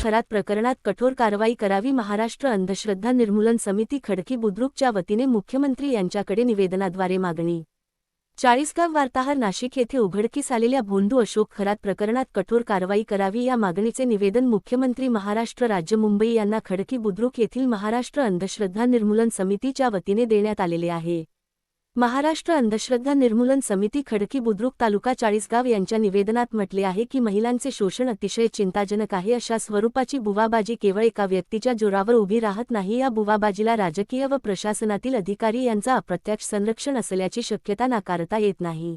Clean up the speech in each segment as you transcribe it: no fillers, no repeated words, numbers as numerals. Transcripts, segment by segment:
खरात प्रकरणात कठोर कारवाई करावी। महाराष्ट्र अंधश्रद्धा निर्मूलन समिती खडकी बुद्रुकच्या वतीने मुख्यमंत्री यांच्याकडे निवेदनाद्वारे मागणी। चाळीसगाव वार्ताहर नाशिक येथे उघडकीस आलेल्या भोंदू अशोक खरात प्रकरणात कठोर कारवाई करावी या मागणीचे निवेदन मुख्यमंत्री महाराष्ट्र राज्य मुंबई यांना खडकी बुद्रुक येथील महाराष्ट्र अंधश्रद्धा निर्मूलन समितीच्या वतीने देण्यात आलेले आहे। महाराष्ट्र अंधश्रद्धा निर्मूलन समिती खडकी बुद्रुक तालुका चाळीसगाव यांच्या निवेदनात म्हटले आहे की महिलांचे शोषण अतिशय चिंताजनक आहे। अशा स्वरूपाची बुवाबाजी केवळ एका व्यक्तीच्या जोरावर उभी राहत नाही। या बुवाबाजीला राजकीय व प्रशासनातील अधिकारी यांचा अप्रत्यक्ष संरक्षण असल्याची शक्यता नाकारता येत नाही।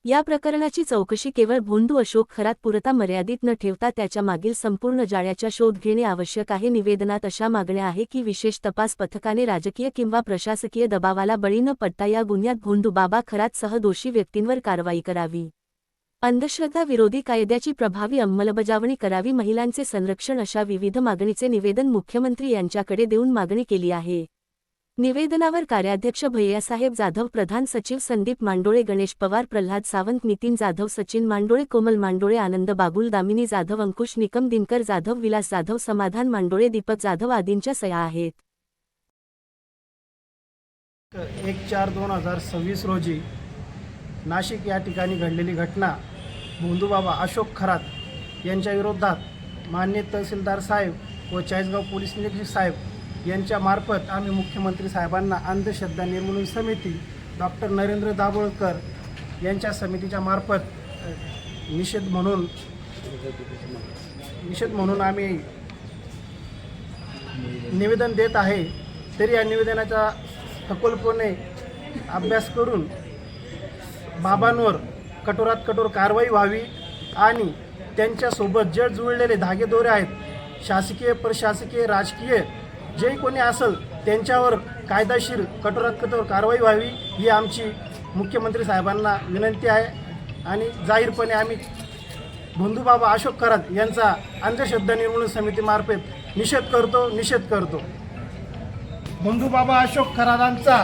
या प्रकरणाची चौकशी केवळ भोंदू अशोक खरात पुरता मर्यादित न ठेवता त्याच्या मागील संपूर्ण जाळ्याचा शोध घेणे आवश्यक आहे। निवेदनात अशा मागण्या आहे की विशेष तपास पथकाने राजकीय किंवा प्रशासकीय दबावाला बळी न पडता या गुन्ह्यात भोंदू बाबा खरात सह दोषी व्यक्तींवर कारवाई करावी। अंधश्रद्धा विरोधी कायद्याची प्रभावी अंमलबजावणी करावी। महिलांचे संरक्षण अशा विविध मागणीचे निवेदन मुख्यमंत्री यांच्याकडे देऊन मागणी केली आहे। निवेदनावर कार्याध्यक्ष भैयासाहेब जाधव, प्रधान सचिव संदीप मांडोळे, गणेश पवार, प्रल्हाद सावंत, नितीन जाधव, सचिन मांडोळे, कोमल मांडोळे, आनंद बागुल, दामिनी जाधव, अंकुश निकम, दिनकर जाधव, विलास जाधव, समाधान मांडोळे, दीपक जाधव आदींच्या सह्या आहेत। 1/4/2026 रोजी नाशिक या ठिकाणी घडलेली घटना भोंदूबाबा अशोक खरात यांच्या विरोधात माननीय तहसीलदार साहेब व चाळीसगाव पोलीस निरीक्षक साहेब यांच्या मार्फत आम्ही मुख्यमंत्री साहेबांना अंधश्रद्धा निर्मूलन समिती डॉक्टर नरेंद्र दाभोळकर यांच्या समितीच्या मार्फत निषेध म्हणून आम्ही निवेदन देत आहे। तरी या निवेदनाचा सखोलपणे अभ्यास करून बाबांवर कठोरात कठोर कारवाई व्हावी आणि त्यांच्यासोबत जे जुळलेले धागेदोरे आहेत, शासकीय, प्रशासकीय, राजकीय जे कोणी असेल त्यांच्यावर कायदेशीर कठोरात कठोर कारवाई व्हावी ही आमची मुख्यमंत्री साहेबांना विनंती आहे। आणि जाहीरपणे आम्ही भोंदूबाबा अशोक खरात यांचा अंधश्रद्धा निर्मूलन समितीमार्फत निषेध करतो। भोंदूबाबा अशोक खरातांचा